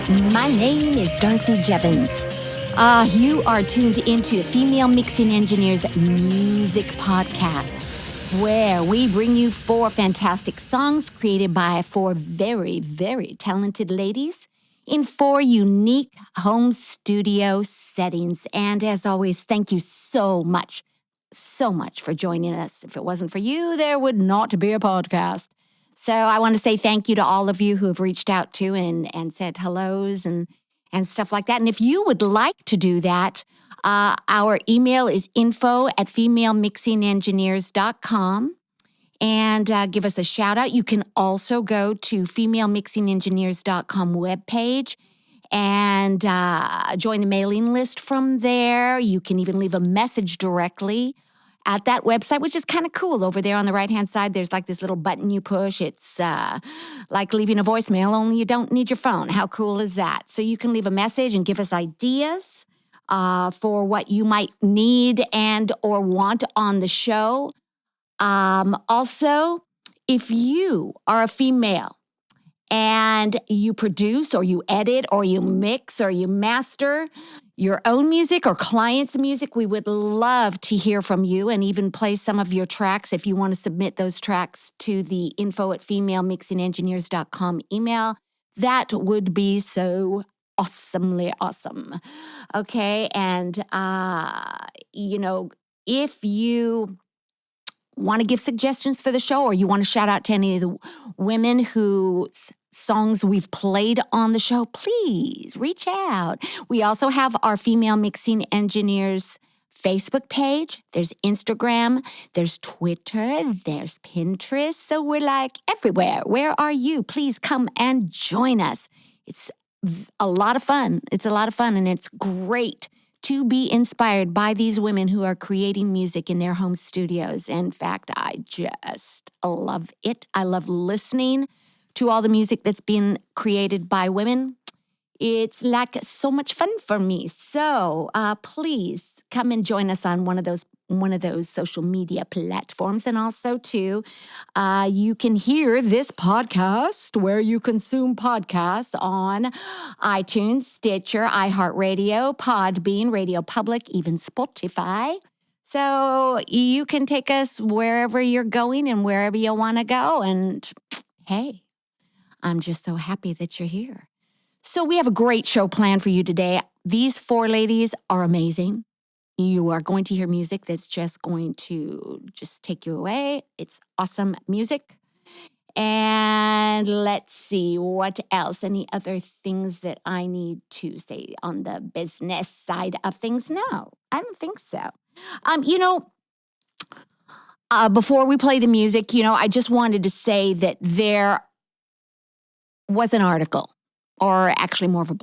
My name is Darcy Jevons. You are tuned into the Female Mixing Engineers Music Podcast, where we bring you 4 fantastic songs created by 4 very, very talented ladies in 4 unique home studio settings. And as always, thank you so much for joining us. If it wasn't for you, there would not be a podcast. So I want to say thank you to all of you who have reached out to and said hellos and stuff like that. And if you would like to do that, our email is info@femalemixingengineers.com, and give us a shout out. You can also go to femalemixingengineers.com webpage and join the mailing list from there. You can even leave a message directly at that website, which is kind of cool. Over there on the right-hand side, there's like this little button you push. It's like leaving a voicemail, only you don't need your phone. How cool is that? So you can leave a message and give us ideas for what you might need and or want on the show. Also, if you are a female and you produce or you edit or you mix or you master your own music or clients' music, we would love to hear from you and even play some of your tracks if you want to submit those tracks to the info@femalemixingengineers.com email. That would be so awesomely awesome. Okay, and, if you want to give suggestions for the show or you want to shout out to any of the women whose songs we've played on the show, please reach out. We also have our Female Mixing Engineers Facebook page. There's Instagram, there's Twitter, there's Pinterest. So we're like everywhere. Where are you? Please come and join us. It's a lot of fun. It's a lot of fun, and it's great to be inspired by these women who are creating music in their home studios. In fact, I just love it. I love listening to all the music that's been created by women. It's like so much fun for me. So please come and join us on one of those social media platforms. And also, too, you can hear this podcast where you consume podcasts on iTunes, Stitcher, iHeartRadio, Podbean, Radio Public, even Spotify. So you can take us wherever you're going and wherever you want to go. And hey, I'm just so happy that you're here. So we have a great show planned for you today. These 4 ladies are amazing. You are going to hear music that's just going to take you away. It's awesome music. And let's see, what else? Any other things that I need to say on the business side of things? No, I don't think so. Before we play the music, I just wanted to say that there was an article, or actually more of a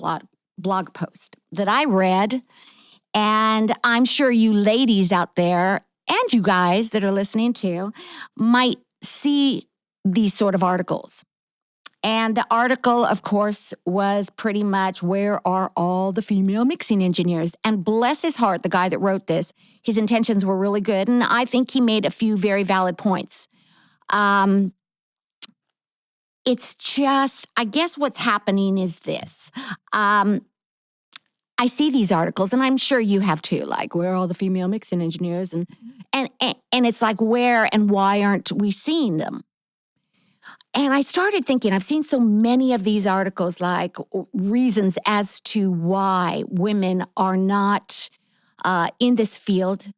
blog post that I read, and I'm sure you ladies out there and you guys that are listening too might see these sort of articles. And the article, of course, was pretty much, where are all the female mixing engineers? And bless his heart, the guy that wrote this, his intentions were really good, and I think he made a few very valid points. It's just, I guess what's happening is this. I see these articles, and I'm sure you have too, like, where are all the female mixing engineers? And it's like, where and why aren't we seeing them? And I started thinking, I've seen so many of these articles, like reasons as to why women are not in this field,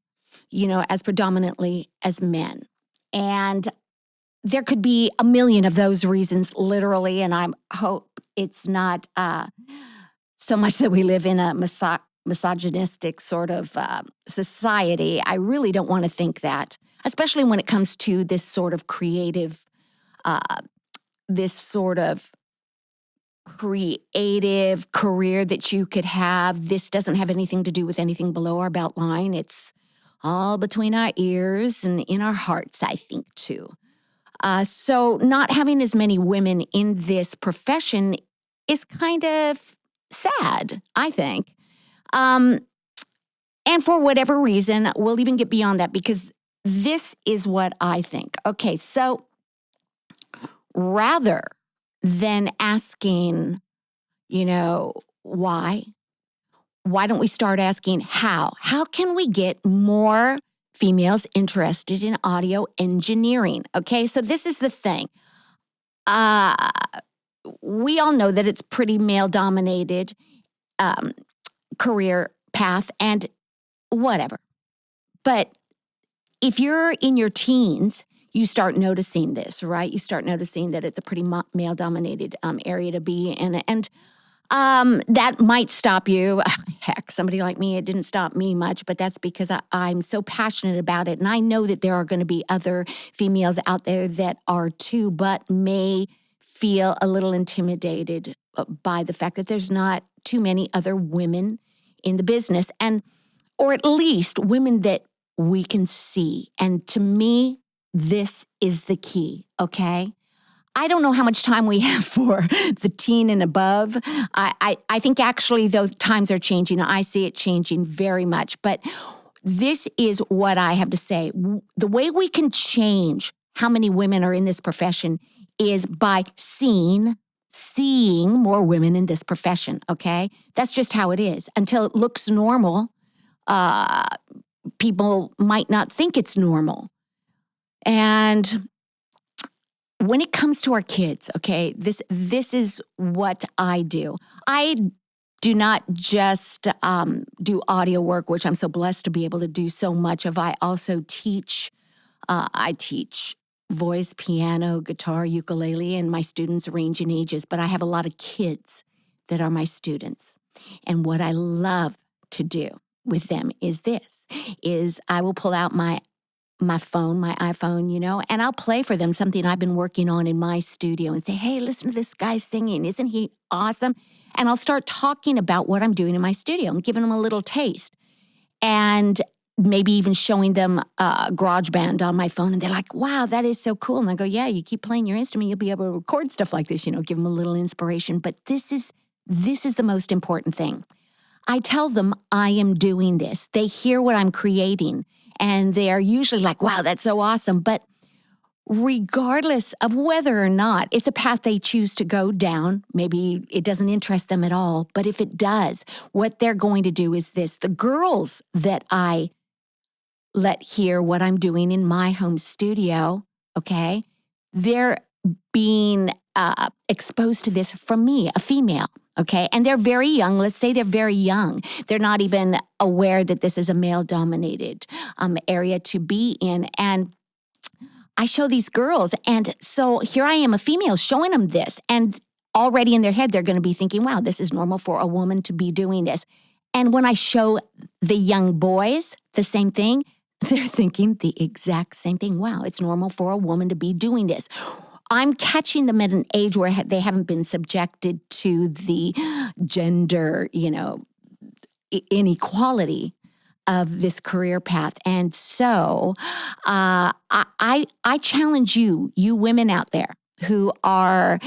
as predominantly as men. And there could be a million of those reasons, literally, and I hope it's not so much that we live in a misogynistic sort of society. I really don't want to think that, especially when it comes to this sort of creative career that you could have. This doesn't have anything to do with anything below our belt line. It's all between our ears and in our hearts, I think, too. So not having as many women in this profession is kind of sad, I think. And for whatever reason, we'll even get beyond that, because this is what I think. Okay, so rather than asking, Why? Why don't we start asking how? How can we get more females interested in audio engineering? Okay, so this is the thing. We all know that it's pretty male-dominated career path and whatever. But if you're in your teens, you start noticing this, right? You start noticing that it's a pretty male-dominated area to be in. And that might stop you. Heck, somebody like me, it didn't stop me much, but that's because I'm so passionate about it. And I know that there are going to be other females out there that are too, but may feel a little intimidated by the fact that there's not too many other women in the business, or at least women that we can see. And to me, this is the key, okay? I don't know how much time we have for the teen and above. I think actually, though, times are changing. I see it changing very much. But this is what I have to say. The way we can change how many women are in this profession is by seeing more women in this profession, okay? That's just how it is. Until it looks normal, people might not think it's normal. And when it comes to our kids, okay, this is what I do. I do not just do audio work, which I'm so blessed to be able to do so much of. I also teach. I teach voice, piano, guitar, ukulele, and my students range in ages, but I have a lot of kids that are my students. And what I love to do with them is I will pull out my phone, my iPhone, and I'll play for them something I've been working on in my studio and say, hey, listen to this guy singing. Isn't he awesome? And I'll start talking about what I'm doing in my studio and giving them a little taste. And maybe even showing them GarageBand on my phone. And they're like, wow, that is so cool. And I go, yeah, you keep playing your instrument, you'll be able to record stuff like this, give them a little inspiration. But this is the most important thing. I tell them I am doing this. They hear what I'm creating. And they are usually like, wow, that's so awesome. But regardless of whether or not it's a path they choose to go down, maybe it doesn't interest them at all. But if it does, what they're going to do is this. The girls that I let hear what I'm doing in my home studio, okay, they're being exposed to this from me, a female. Okay, and they're very young. Let's say they're very young. They're not even aware that this is a male-dominated area to be in. And I show these girls, and so here I am, a female, showing them this. And already in their head, they're going to be thinking, wow, this is normal for a woman to be doing this. And when I show the young boys the same thing, they're thinking the exact same thing. Wow, it's normal for a woman to be doing this. I'm catching them at an age where they haven't been subjected to the gender, inequality of this career path. And so I challenge you women out there who are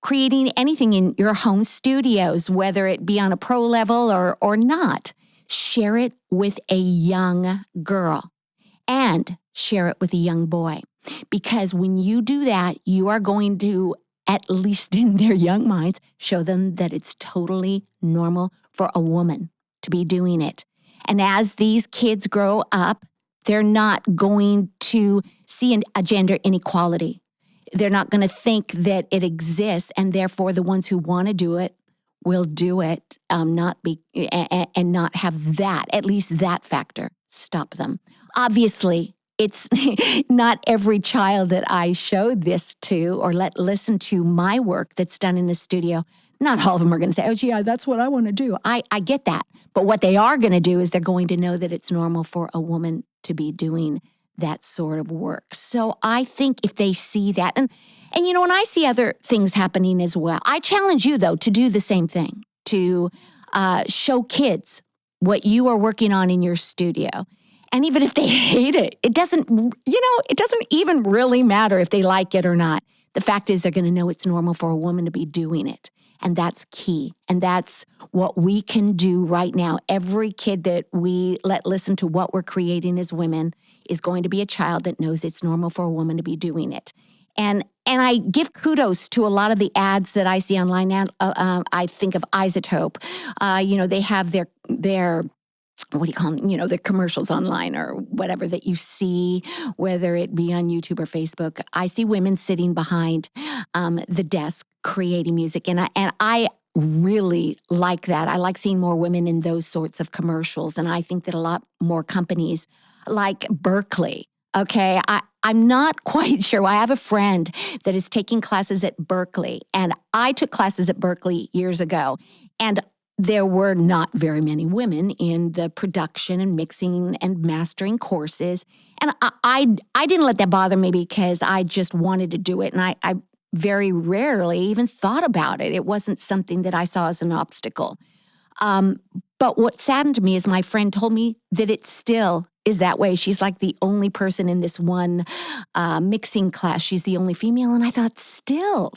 creating anything in your home studios, whether it be on a pro level or not, share it with a young girl and share it with a young boy. Because when you do that, you are going to, at least in their young minds, show them that it's totally normal for a woman to be doing it. And as these kids grow up, they're not going to see a gender inequality. They're not going to think that it exists, and therefore the ones who want to do it will do it, and not have that, at least that factor, stop them. Obviously, it's not every child that I show this to or let listen to my work that's done in the studio. Not all of them are going to say, oh, gee, that's what I want to do. I get that. But what they are going to do is they're going to know that it's normal for a woman to be doing that sort of work. So I think if they see that, and I see other things happening as well. I challenge you, though, to do the same thing, to show kids what you are working on in your studio. And even if they hate it, it doesn't even really matter if they like it or not. The fact is they're going to know it's normal for a woman to be doing it. And that's key. And that's what we can do right now. Every kid that we let listen to what we're creating as women is going to be a child that knows it's normal for a woman to be doing it. And And I give kudos to a lot of the ads that I see online. I think of Isotope. They have their what do you call them? The commercials online or whatever that you see, whether it be on YouTube or Facebook. I see women sitting behind the desk creating music, and I really like that. I like seeing more women in those sorts of commercials, and I think that a lot more companies like Berklee. Okay, I'm not quite sure. I have a friend that is taking classes at Berklee, and I took classes at Berklee years ago, and there were not very many women in the production and mixing and mastering courses. And I didn't let that bother me because I just wanted to do it. And I very rarely even thought about it. It wasn't something that I saw as an obstacle. But what saddened me is my friend told me that it still is that way. She's like the only person in this one mixing class. She's the only female. And I thought, still,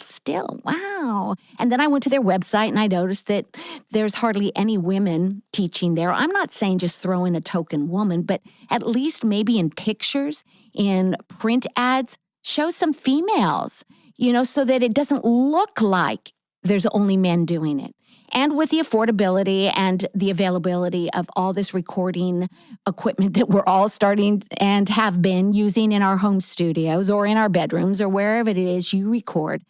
wow. And then I went to their website and I noticed that there's hardly any women teaching there. I'm not saying just throw in a token woman, but at least maybe in pictures, in print ads, show some females, so that it doesn't look like there's only men doing it. And with the affordability and the availability of all this recording equipment that we're all starting and have been using in our home studios or in our bedrooms or wherever it is you record,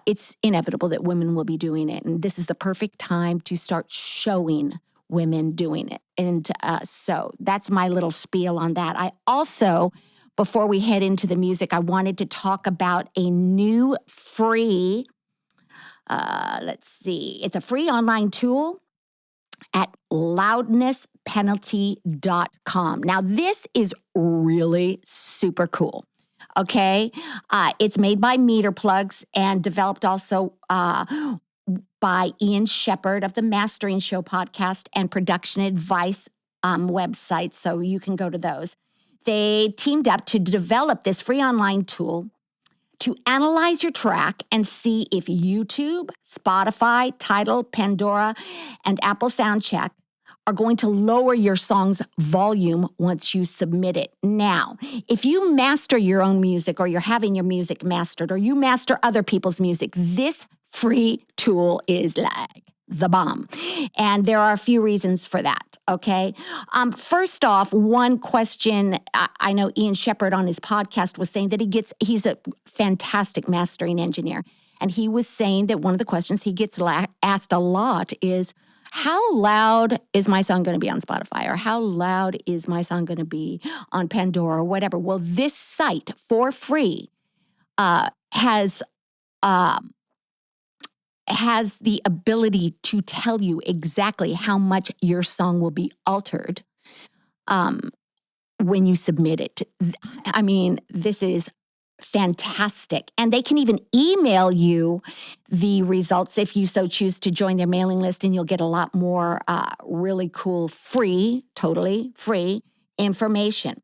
it's inevitable that women will be doing it. And this is the perfect time to start showing women doing it. And so that's my little spiel on that. I also, before we head into the music, I wanted to talk about a new free it's a free online tool at LOUDNESSpenalty.com. Now, this is really super cool. Okay. It's made by Meter Plugs and developed also by Ian Shepherd of the Mastering Show podcast and Production Advice website. So you can go to those. They teamed up to develop this free online tool to analyze your track and see if YouTube, Spotify, Tidal, Pandora, and Apple Soundcheck are going to lower your song's volume once you submit it. Now, if you master your own music or you're having your music mastered or you master other people's music, this free tool is like the bomb. And there are a few reasons for that, okay? First off, one question, I know Ian Shepherd on his podcast was saying that he's a fantastic mastering engineer. And he was saying that one of the questions he gets asked a lot is, how loud is my song going to be on Spotify? Or how loud is my song going to be on Pandora or whatever? Well, this site for free has the ability to tell you exactly how much your song will be altered when you submit it. I mean, this is fantastic. And they can even email you the results if you so choose to join their mailing list, and you'll get a lot more really cool, totally free information.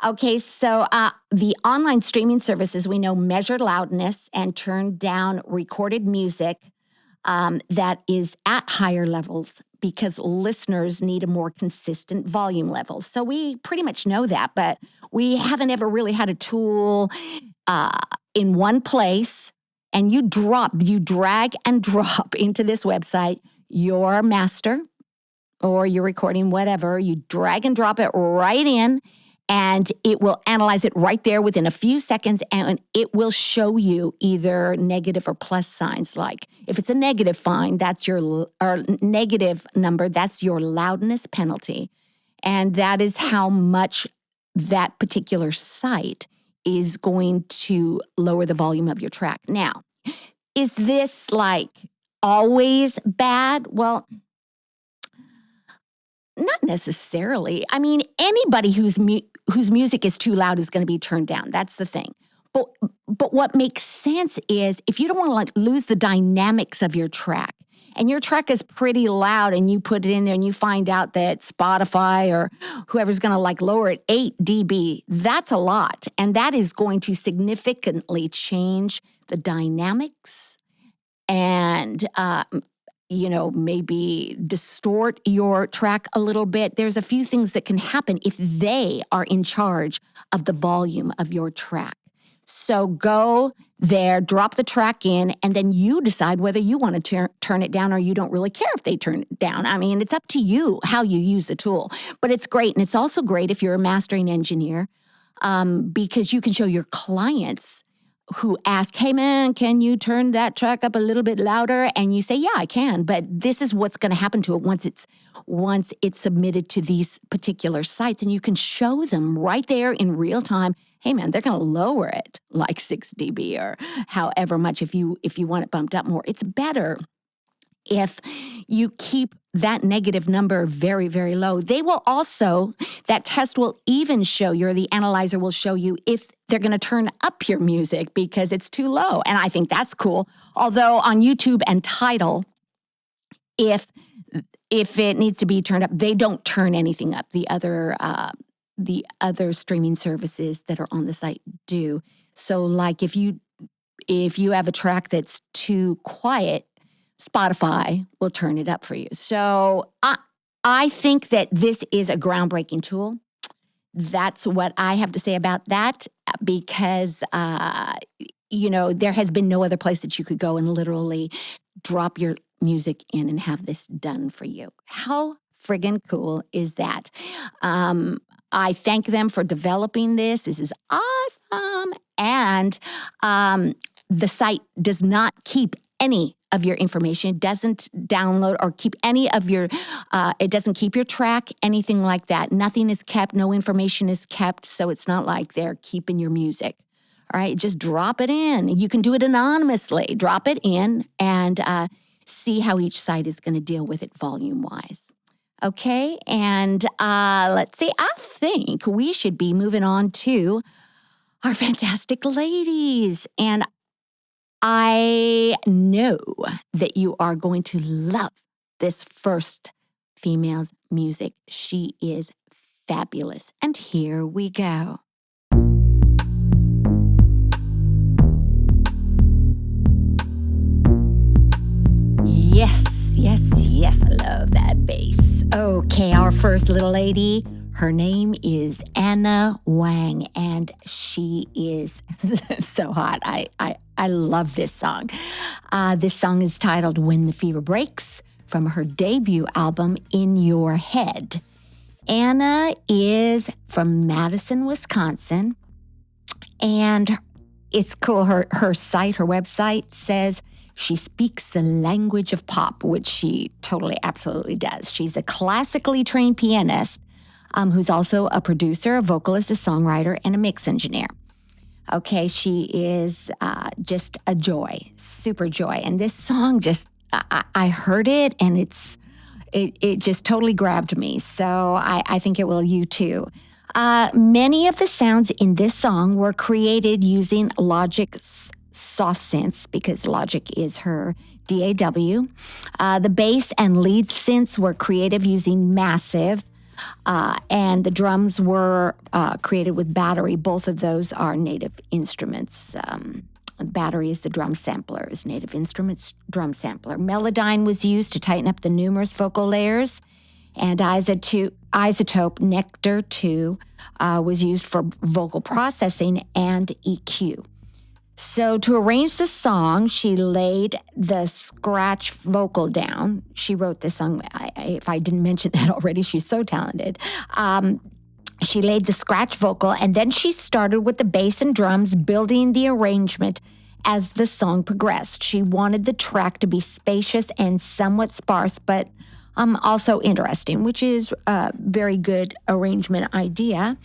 Okay, so the online streaming services, we know, measure loudness and turn down recorded music that is at higher levels because listeners need a more consistent volume level. So we pretty much know that, but we haven't ever really had a tool in one place, and you drag and drop into this website your master or your recording, whatever. You drag and drop it right in, and it will analyze it right there within a few seconds, and it will show you either negative or plus signs. Like if it's a negative fine, or negative number, that's your loudness penalty. And that is how much that particular site is going to lower the volume of your track. Now, is this like always bad? Well, not necessarily. I mean, anybody whose music is too loud is going to be turned down. That's the thing. But what makes sense is if you don't want to lose the dynamics of your track, and your track is pretty loud and you put it in there and you find out that Spotify or whoever's going to lower it 8 dB, that's a lot. And that is going to significantly change the dynamics and maybe distort your track a little bit. There's a few things that can happen if they are in charge of the volume of your track. So go there, drop the track in, and then you decide whether you want to turn it down or you don't really care if they turn it down. I mean, it's up to you how you use the tool. But it's great. And it's also great if you're a mastering engineer because you can show your clients who ask, hey, man, can you turn that track up a little bit louder? And you say, yeah, I can. But this is what's going to happen to it once it's submitted to these particular sites. And you can show them right there in real time, hey, man, they're going to lower it like 6 dB or however much if you want it bumped up more. It's better if you keep that negative number very, very low. They will also, that test will even show you, or the analyzer will show you if they're going to turn up your music because it's too low. And I think that's cool. Although on YouTube and Tidal, if it needs to be turned up, they don't turn anything up. The other streaming services that are on the site do. So like if you have a track that's too quiet, Spotify will turn it up for you. So I think that this is a groundbreaking tool. That's what I have to say about that because, there has been no other place that you could go and literally drop your music in and have this done for you. How friggin' cool is that? I thank them for developing this. This is awesome. And the site does not keep any of your information. It doesn't download or keep any of your, it doesn't keep your track, anything like that. Nothing is kept, no information is kept, so it's not like they're keeping your music. All right, just drop it in. You can do it anonymously. Drop it in and see how each site is going to deal with it volume-wise. Okay, and let's see, I think we should be moving on to our fantastic ladies. And I know that you are going to love this first female's music. She is fabulous. And here we go. Yes, I love that bass. Okay, our first little lady, her name is Anna Wang, and she is so hot. I love this song. This song is titled When the Fever Breaks from her debut album, In Your Head. Anna is from Madison, Wisconsin, and it's cool. Her website says she speaks the language of pop, which she totally, absolutely does. She's a classically trained pianist who's also a producer, a vocalist, a songwriter, and a mix engineer. Okay, she is just a joy, super joy. And this song I heard it and it just totally grabbed me. So I think it will you too. Many of the sounds in this song were created using Logic's soft synths because Logic is her DAW. The bass and lead synths were creative using Massive. And the drums were created with Battery. Both of those are Native Instruments. Battery is the drum sampler, is Native Instruments drum sampler. Melodyne was used to tighten up the numerous vocal layers. And Isotope Nectar 2 was used for vocal processing and EQ. So to arrange the song, she laid the scratch vocal down. She wrote this song. If I didn't mention that already, she's so talented. She laid the scratch vocal, and then she started with the bass and drums, building the arrangement as the song progressed. She wanted the track to be spacious and somewhat sparse, but also interesting, which is a very good arrangement idea.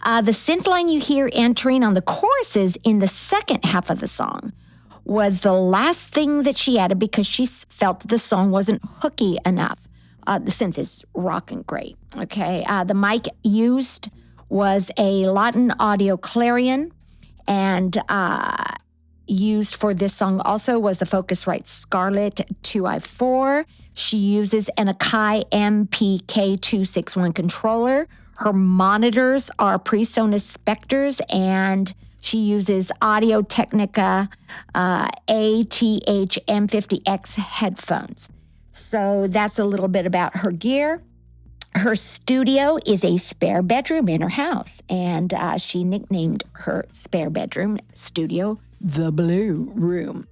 The synth line you hear entering on the choruses in the second half of the song was the last thing that she added because she felt that the song wasn't hooky enough. The synth is rocking great, okay? The mic used was a Latin Audio Clarion, and used for this song also was the Focusrite Scarlett 2i4. She uses an Akai MPK261 controller. Her monitors are PreSonus Spectres, and she uses Audio-Technica ATH M50X headphones. So that's a little bit about her gear. Her studio is a spare bedroom in her house, and she nicknamed her spare bedroom studio the Blue Room.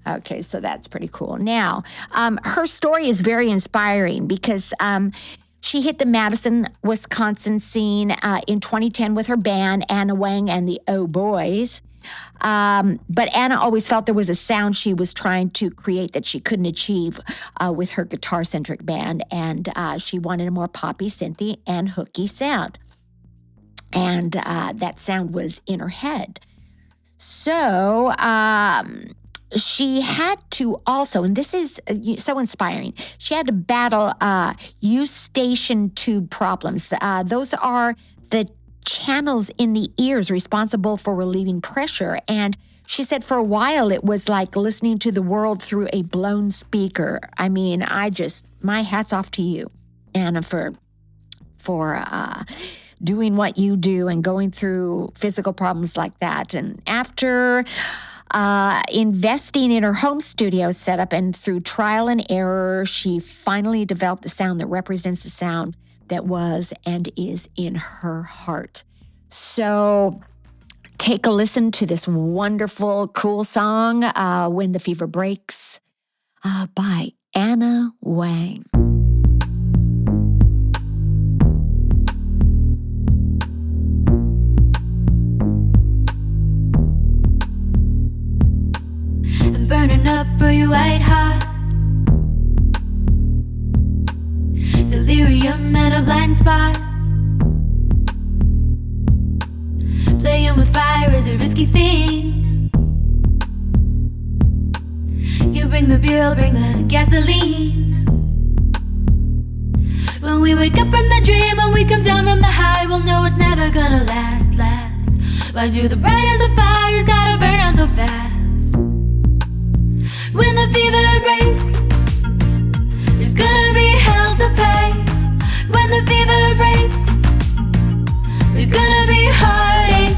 Okay, so that's pretty cool. Now, her story is very inspiring because she hit the Madison, Wisconsin scene in 2010 with her band, Anna Wang and the Oh Boys. But Anna always felt there was a sound she was trying to create that she couldn't achieve with her guitar-centric band, and she wanted a more poppy, synthy, and hooky sound. And that sound was in her head. So she had to also, and this is so inspiring, she had to battle eustachian tube problems. Those are the channels in the ears responsible for relieving pressure. And she said for a while it was like listening to the world through a blown speaker. I mean, my hat's off to you, Anna, for doing what you do and going through physical problems like that. And after investing in her home studio setup and through trial and error, she finally developed a sound that represents the sound that was and is in her heart. So take a listen to this wonderful, cool song, When the Fever Breaks, by Anna Wang. I'm burning up for you white hot. Delirium and a blind spot. Playing with fire is a risky thing. You bring the beer, I'll bring the gasoline. When we wake up from the dream, when we come down from the high, we'll know it's never gonna last. Why do the brightest of fires gotta burn out so fast? When the fever breaks, there's gonna be hell to pay. When the fever breaks, there's gonna be heartache.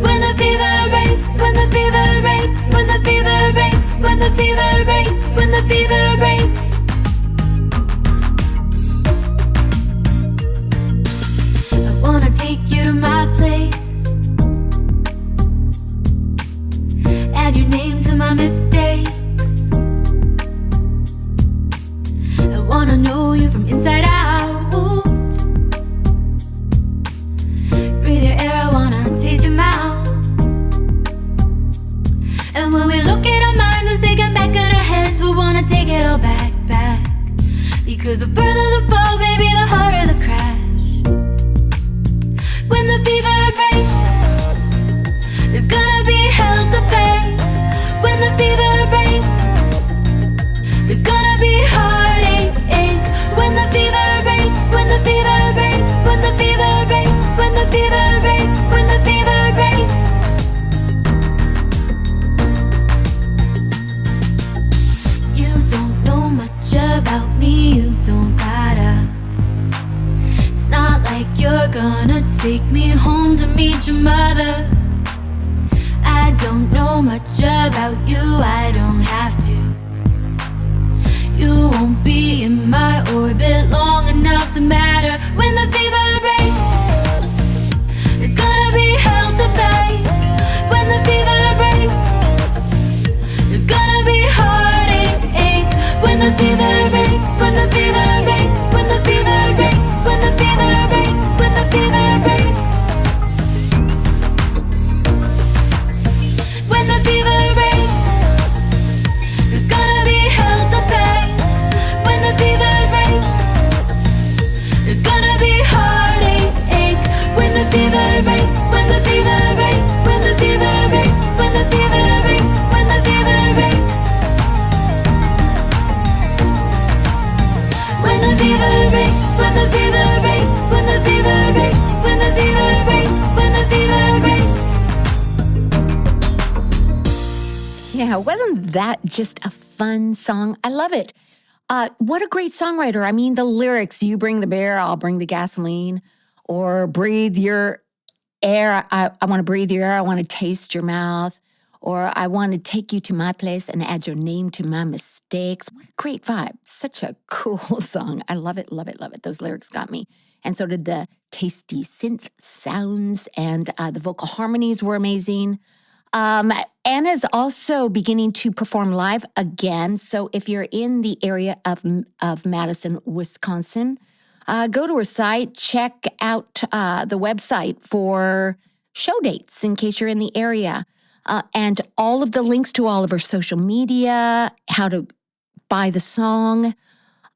When the fever breaks, when the fever breaks, when the fever breaks, when the fever breaks, when the fever breaks. I wanna take you to my place. Add your name to my mistakes. I wanna know you from inside out. Breathe your air, I wanna taste your mouth. And when we look at our minds and take it back in our heads, we wanna take it all back. Because the further the fall, baby, the harder the crash. When the fever breaks, there's gonna be hell to pay. When the fever breaks, there's gonna be heartache. When the fever breaks, when the fever breaks, when the fever breaks, when the fever breaks, when the fever breaks. You don't know much about me, you don't gotta. It's not like you're gonna take me home to meet your mother. I don't know much about you, I don't have to. You won't be in my orbit long enough to matter. When the fever breaks, it's gonna be hell to pay. When the fever breaks, there's gonna be heartache. When the fever breaks, when the fever breaks, when the fever breaks, when the fever breaks, when the fever breaks. When the fever breaks, there's gonna be hell to pay. When the fever breaks, there's gonna be heartache. When the fever breaks, when the fever breaks, when the fever breaks, when the fever breaks, when the fever breaks. When the fever breaks, when the fever breaks, when the fever breaks, when the fever breaks, when the fever breaks. Yeah, wasn't that just a fun song? I love it. What a great songwriter. I mean, the lyrics, you bring the beer, I'll bring the gasoline, or breathe your air. I want to breathe your air. I want to taste your mouth. or I want to take you to my place and add your name to my mistakes. What a great vibe. Such a cool song. I love it, love it, love it. Those lyrics got me. And so did the tasty synth sounds, and the vocal harmonies were amazing. Anna's also beginning to perform live again. So if you're in the area of Madison, Wisconsin, go to her site, check out the website for show dates in case you're in the area. And all of the links to all of her social media, how to buy the song,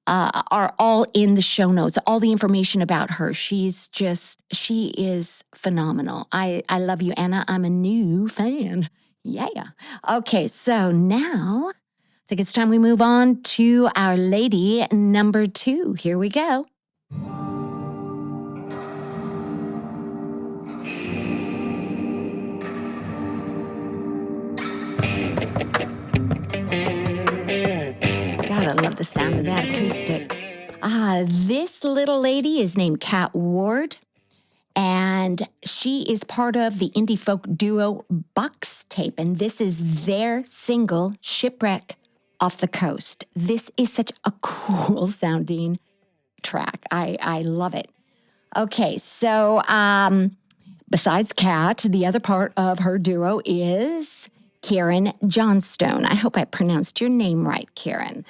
are all in the show notes. All the information about her. She is phenomenal. I love you, Anna. I'm a new fan. Yeah. Okay, so now I think it's time we move on to our lady number 2. Here we go. I love the sound of that acoustic. This little lady is named Kat Ward, and she is part of the indie folk duo Boxtape, and this is their single, Shipwreck Off the Coast. This is such a cool sounding track. I love it. Okay, so besides Kat, the other part of her duo is Karen Johnstone. I hope I pronounced your name right, Karen.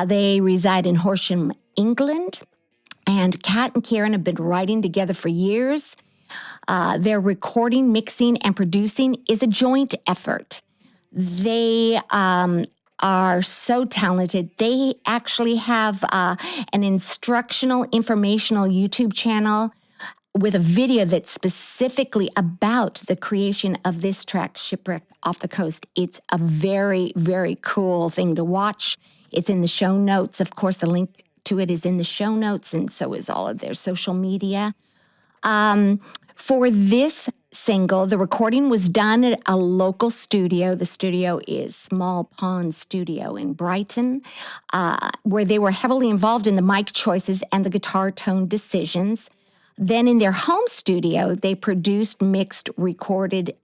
They reside in Horsham, England, and Kat and Karen have been writing together for years. Their recording, mixing, and producing is a joint effort. They are so talented. They actually have an instructional, informational YouTube channel with a video that's specifically about the creation of this track, Shipwreck Off the Coast. It's a very, very cool thing to watch. It's in the show notes. Of course, the link to it is in the show notes, and so is all of their social media. For this single, the recording was done at a local studio. The studio is Small Pond Studio in Brighton, where they were heavily involved in the mic choices and the guitar tone decisions. Then in their home studio, they produced, mixed, recorded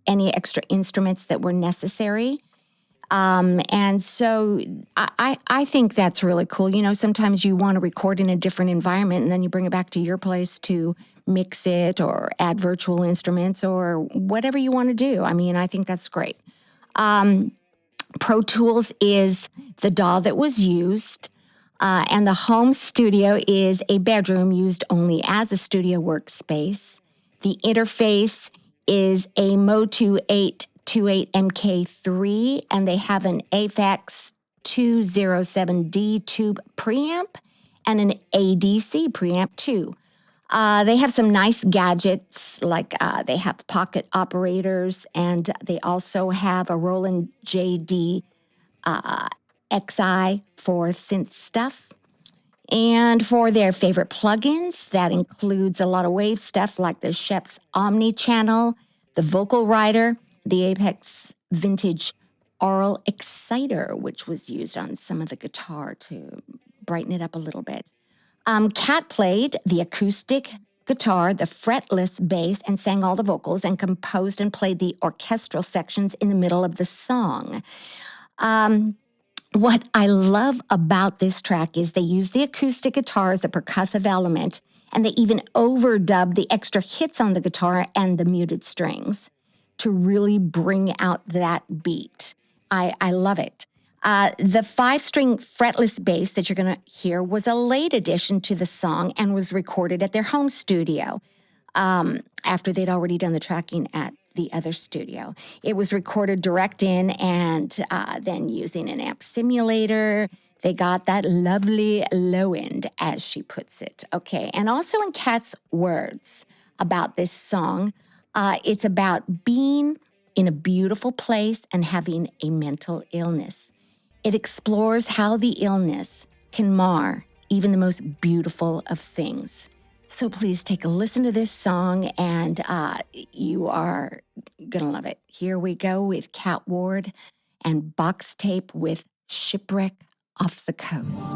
any extra instruments that were necessary. And so I think that's really cool. You know, sometimes you want to record in a different environment and then you bring it back to your place to mix it or add virtual instruments or whatever you want to do. I mean, I think that's great. Pro Tools is the DAW that was used. And the home studio is a bedroom used only as a studio workspace. The interface is a Motu 828 MK3, and they have an AFAX 207D tube preamp and an ADC preamp too. They have some nice gadgets, like they have pocket operators, and they also have a Roland JD XI for synth stuff. And for their favorite plugins, that includes a lot of wave stuff like the Shep's Omni channel, the Vocal Writer, the Apex Vintage Aural Exciter, which was used on some of the guitar to brighten it up a little bit. Kat played the acoustic guitar, the fretless bass, and sang all the vocals, and composed and played the orchestral sections in the middle of the song. What I love about this track is they use the acoustic guitar as a percussive element, and they even overdub the extra hits on the guitar and the muted strings to really bring out that beat. I love it. The 5-string fretless bass that you're going to hear was a late addition to the song and was recorded at their home studio after they'd already done the tracking at the other studio. It was recorded direct in, and then using an amp simulator, they got that lovely low end, as she puts it. Okay, and also in Kat's words about this song, it's about being in a beautiful place and having a mental illness. It explores how the illness can mar even the most beautiful of things. So please take a listen to this song, and you are going to love it. Here we go with Kat Ward and Boxtape with Shipwreck Off the Coast.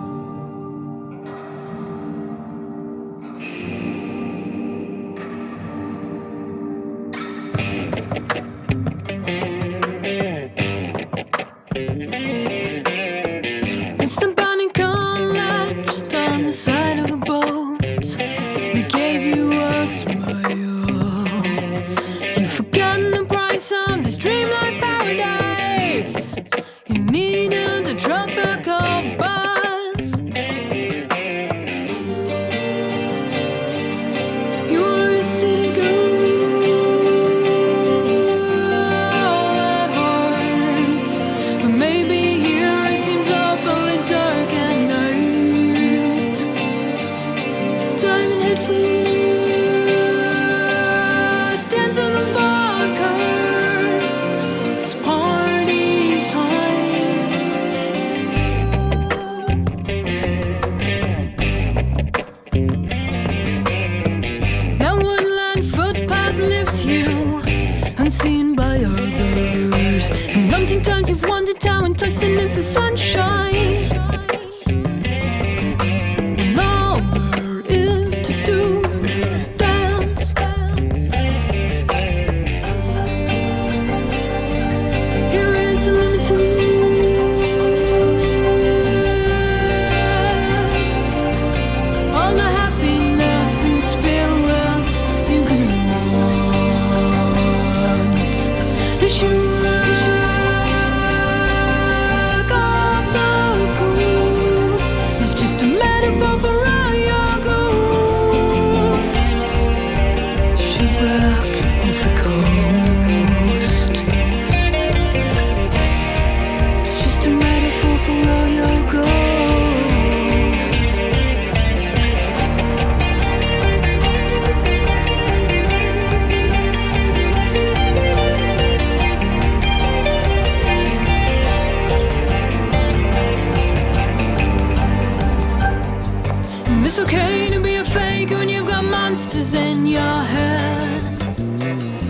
It's okay to be a fake when you've got monsters in your head.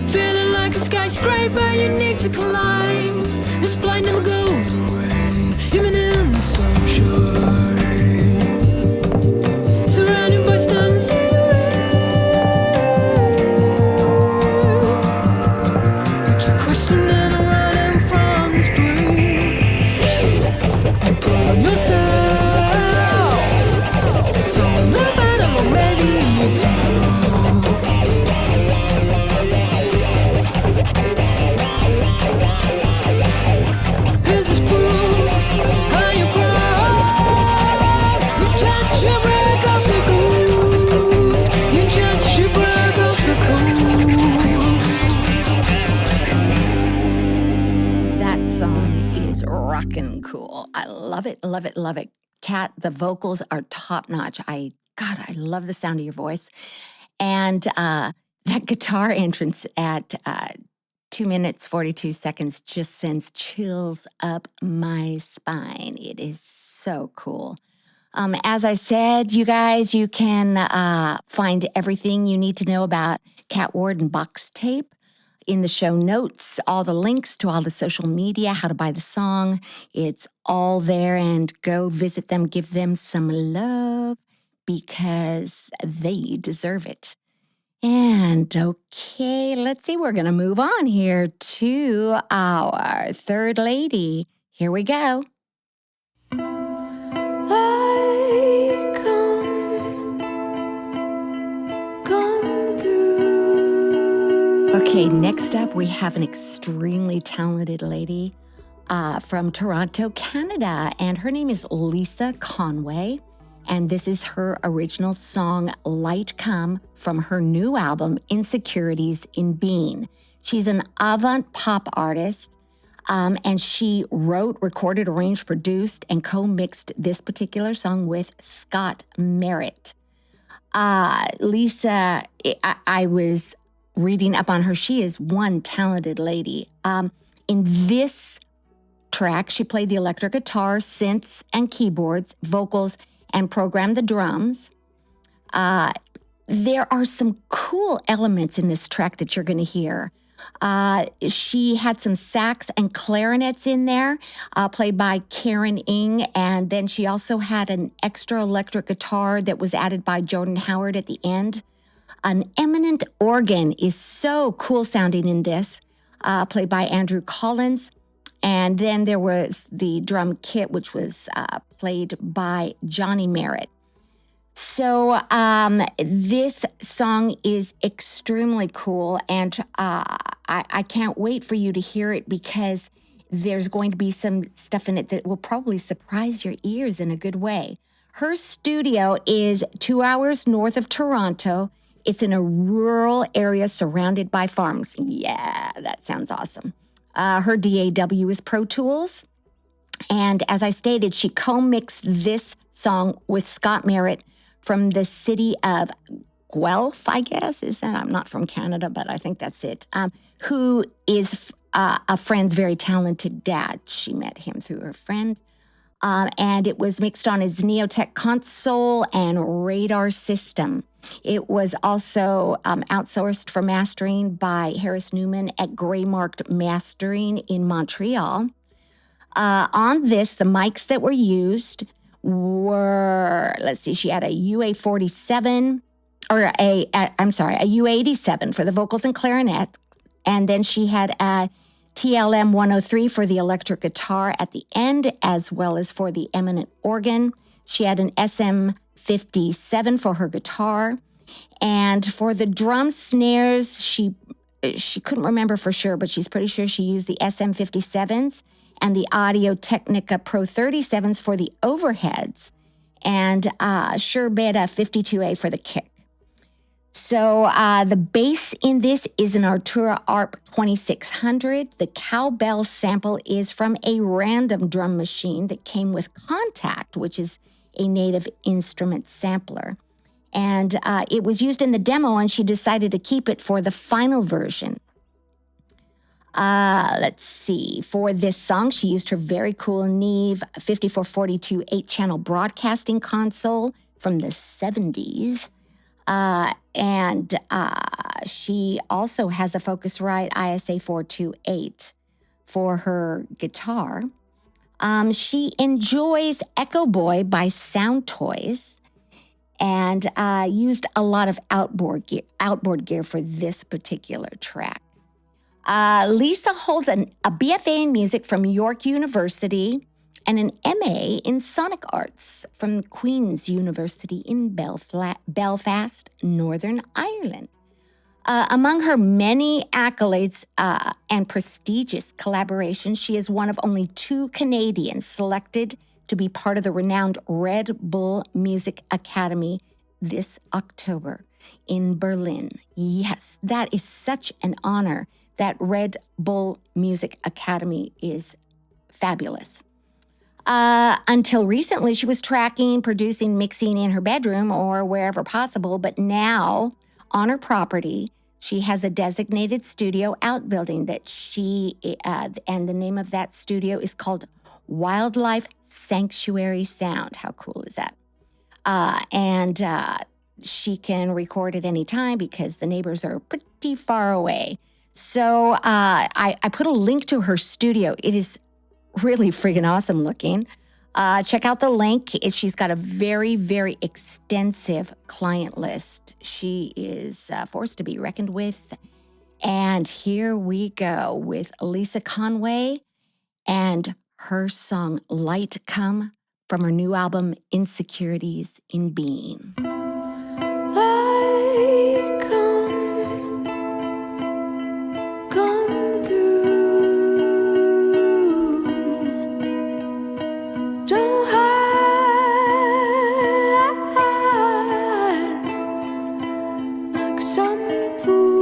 Feeling like a skyscraper you need to climb. This blight never goes away, even in the sunshine. Surrounded by stunning scenery, but you're questioning and running from this pain. You put on yourself, so live animal, maybe you need some help. This is proof how you grow. You just shipwreck off the coast. You just shipwreck off the coast. That song is rockin' cool. I love it, love it, love it. Kat, the vocals are top notch. I love the sound of your voice. And that guitar entrance at 2 minutes, 42 seconds just sends chills up my spine. It is so cool. As I said, you guys, you can find everything you need to know about Kat Ward and Boxtape in the show notes, all the links to all the social media, how to buy the song. It's all there, and go visit them, give them some love because they deserve it. And okay, let's see, we're going to move on here to our third lady. Here we go. Okay, next up, we have an extremely talented lady from Toronto, Canada, and her name is Lisa Conway, and this is her original song, Light Come, from her new album, Insecurities in Being. She's an avant pop artist, and she wrote, recorded, arranged, produced, and co-mixed this particular song with Scott Merritt. Lisa, I was reading up on her. She is one talented lady. In this track, she played the electric guitar, synths, and keyboards, vocals, and programmed the drums. There are some cool elements in this track that you're going to hear. She had some sax and clarinets in there, played by Karen Ng, and then she also had an extra electric guitar that was added by Jordan Howard at the end. An eminent organ is so cool sounding in this, played by Andrew Collins. And then there was the drum kit, which was played by Johnny Merritt. So this song is extremely cool, and I can't wait for you to hear it because there's going to be some stuff in it that will probably surprise your ears in a good way. Her studio is 2 hours north of Toronto. It's in a rural area surrounded by farms. Yeah, that sounds awesome. Her DAW is Pro Tools. And as I stated, she co-mixed this song with Scott Merritt from the city of Guelph, I guess. I'm not from Canada, but I think that's it. Who is a friend's very talented dad. She met him through her friend. And it was mixed on his Neotech console and radar system. It was also outsourced for mastering by Harris Newman at Greymarked Mastering in Montreal. On this, the mics that were used were, she had a UA47, or a U87 for the vocals and clarinet. And then she had a TLM 103 for the electric guitar at the end, as well as for the eminent organ. She had an SM57 for her guitar. And for the drum snares, she couldn't remember for sure, but she's pretty sure she used the SM57s and the Audio-Technica Pro 37s for the overheads, and Shure-Beta 52A for the kick. So the bass in this is an Artura ARP 2600. The cowbell sample is from a random drum machine that came with Contact, which is a Native Instruments sampler. And it was used in the demo, and she decided to keep it for the final version. Let's see. For this song, she used her very cool Neve 5442 8-channel broadcasting console from the 70s. And she also has a Focusrite ISA 428 for her guitar. She enjoys Echo Boy by Sound Toys and used a lot of outboard gear for this particular track. Lisa holds a BFA in music from York University and an MA in Sonic Arts from Queen's University in Belfast, Northern Ireland. Among her many accolades and prestigious collaborations, she is one of only 2 Canadians selected to be part of the renowned Red Bull Music Academy this October in Berlin. Yes, that is such an honor. That Red Bull Music Academy is fabulous. Until recently, she was tracking, producing, mixing in her bedroom or wherever possible, but now on her property, she has a designated studio outbuilding that and the name of that studio is called Wildlife Sanctuary Sound. How cool is that? And she can record at any time because the neighbors are pretty far away. So I put a link to her studio. It is really friggin' awesome looking. Check out the link. She's got a very, very extensive client list. She is a force to be reckoned with. And here we go with Lisa Conway and her song Light Come from her new album Insecurities in Being. Light come through. Don't hide like some fool.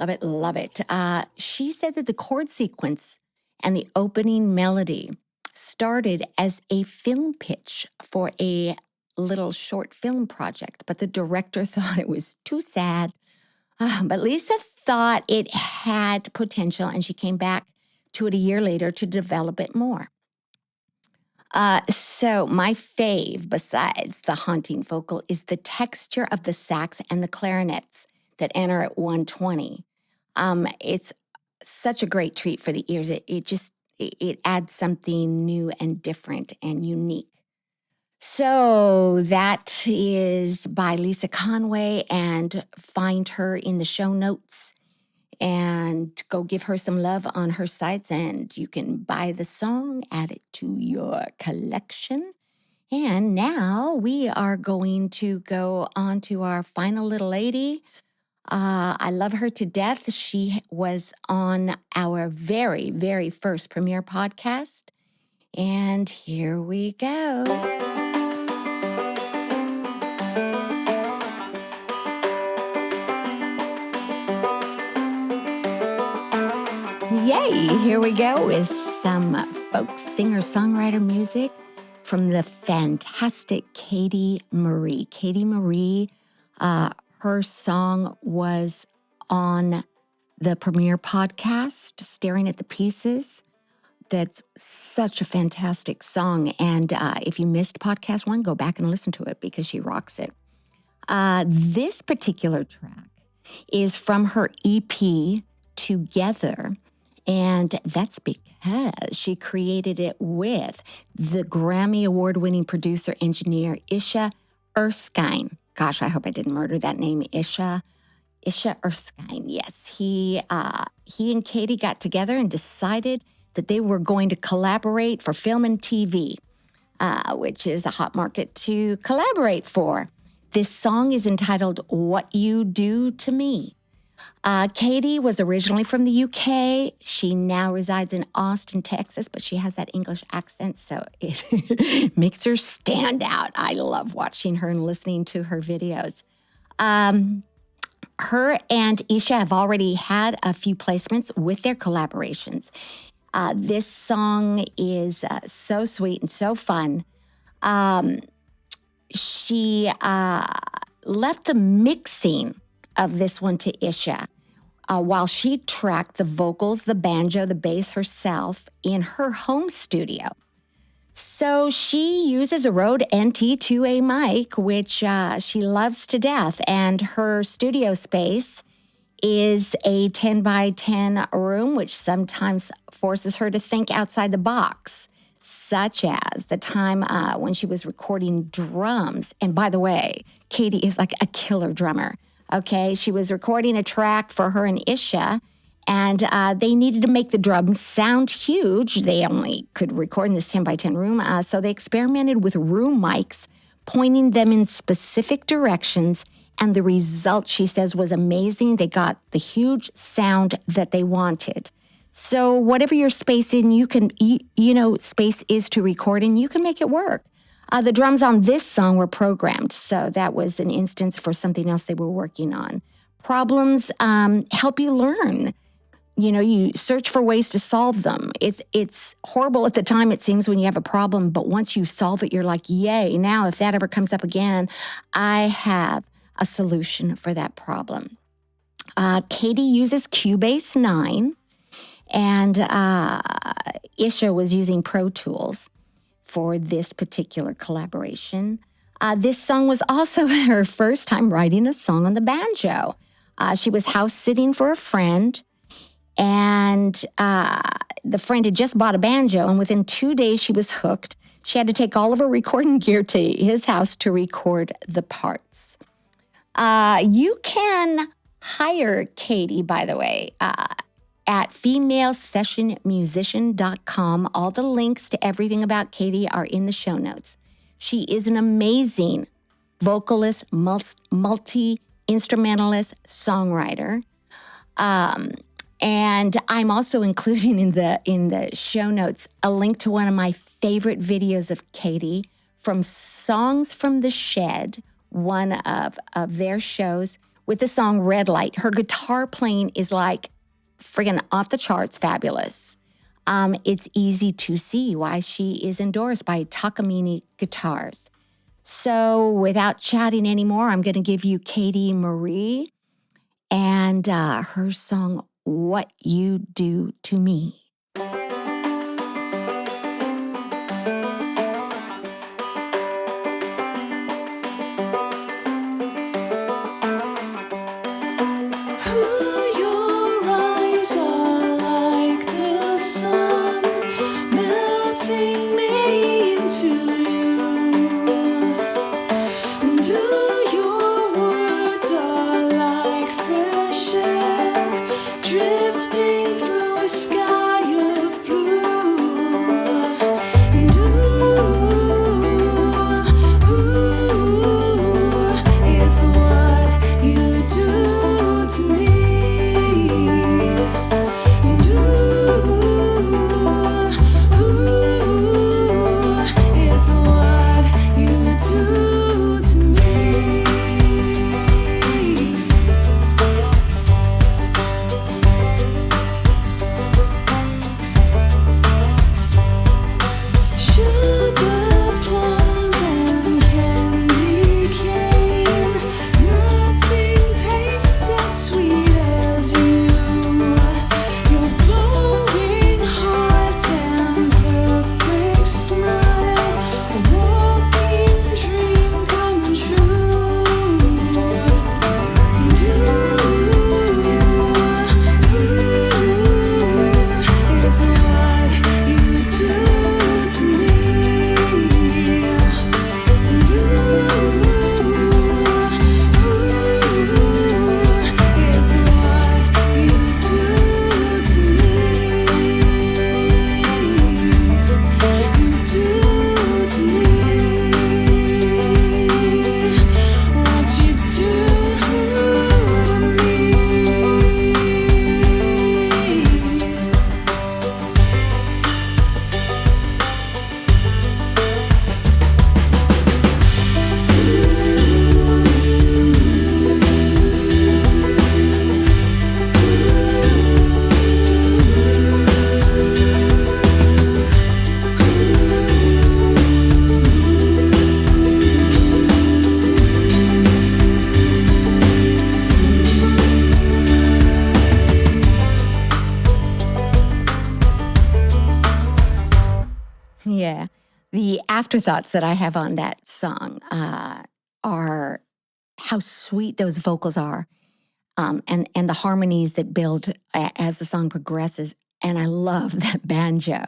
Love it, love it. She said that the chord sequence and the opening melody started as a film pitch for a little short film project, but the director thought it was too sad. But Lisa thought it had potential, and she came back to it a year later to develop it more. So my fave, besides the haunting vocal, is the texture of the sax and the clarinets that enter at 120. It's such a great treat for the ears. It adds something new and different and unique. So that is by Lisa Conway, and find her in the show notes and go give her some love on her sites, and you can buy the song, add it to your collection. And now we are going to go on to our final little lady. I love her to death. She was on our very, very first premiere podcast. And here we go. Yay! Here we go with some folk singer-songwriter music from the fantastic Katie Marie. Katie Marie, her song was on the premiere podcast, Staring at the Pieces. That's such a fantastic song. And if you missed podcast 1, go back and listen to it because she rocks it. This particular track is from her EP, Together. And that's because she created it with the Grammy Award-winning producer engineer Isha Erskine. Gosh, I hope I didn't murder that name, Isha Erskine. Yes, he and Katie got together and decided that they were going to collaborate for film and TV, which is a hot market to collaborate for. This song is entitled "What You Do to Me." Katie was originally from the UK. She now resides in Austin, Texas, but she has that English accent, so it makes her stand out. I love watching her and listening to her videos. Her and Isha have already had a few placements with their collaborations. This song is so sweet and so fun. She left the mixing of this one to Isha, while she tracked the vocals, the banjo, the bass herself in her home studio. So she uses a Rode NT2A mic, which she loves to death, and her studio space is a 10 by 10 room, which sometimes forces her to think outside the box, such as the time when she was recording drums. And by the way, Katie is like a killer drummer. Okay, she was recording a track for her and Isha, and they needed to make the drums sound huge. They only could record in this 10 by 10 room, so they experimented with room mics, pointing them in specific directions, and the result, she says, was amazing. They got the huge sound that they wanted. So whatever your space in, space is to record in, you can make it work. The drums on this song were programmed, so that was an instance for something else they were working on. Problems help you learn. You search for ways to solve them. It's horrible at the time, it seems, when you have a problem, but once you solve it, you're like, yay, now if that ever comes up again, I have a solution for that problem. Katie uses Cubase 9, and Isha was using Pro Tools for this particular collaboration. This song was also her first time writing a song on the banjo. She was house sitting for a friend, and the friend had just bought a banjo, and within 2 days she was hooked. She had to take all of her recording gear to his house to record the parts. You can hire Katie, by the way, at femalesessionmusician.com. All the links to everything about Katie are in the show notes. She is an amazing vocalist, multi-instrumentalist, songwriter. And I'm also including in the show notes a link to one of my favorite videos of Katie from Songs from the Shed, one of their shows, with the song Red Light. Her guitar playing is like friggin' off the charts fabulous. It's easy to see why she is endorsed by Takamine Guitars. So without chatting anymore, I'm going to give you Katie Marie and her song, What You Do to Me. Yeah. The afterthoughts that I have on that song are how sweet those vocals are, and the harmonies that build as the song progresses. And I love that banjo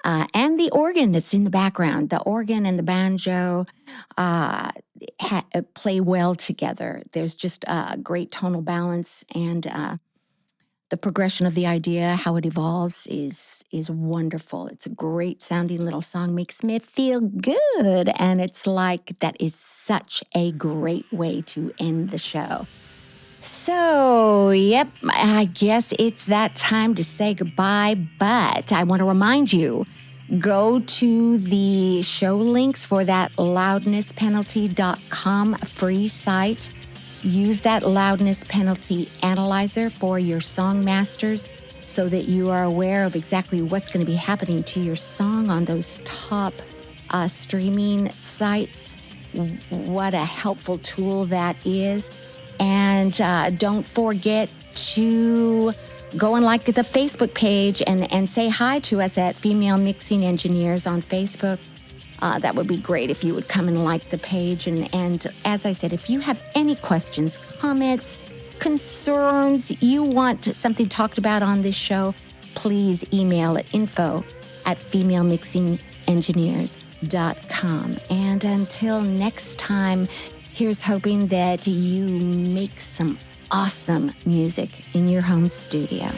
and the organ that's in the background. The organ and the banjo play well together. There's just a great tonal balance, and the progression of the idea, how it evolves, is wonderful. It's a great sounding little song, makes me feel good. And it's like, that is such a great way to end the show. So, yep, I guess it's that time to say goodbye, but I want to remind you, go to the show links for that loudnesspenalty.com free site. Use that loudness penalty analyzer for your song masters so that you are aware of exactly what's going to be happening to your song on those top streaming sites. What a helpful tool that is. And don't forget to go and like the Facebook page and say hi to us at Female Mixing Engineers on Facebook. That would be great if you would come and like the page. And as I said, if you have any questions, comments, concerns, you want something talked about on this show, please email at info@femalemixingengineers.com. And until next time, here's hoping that you make some awesome music in your home studio.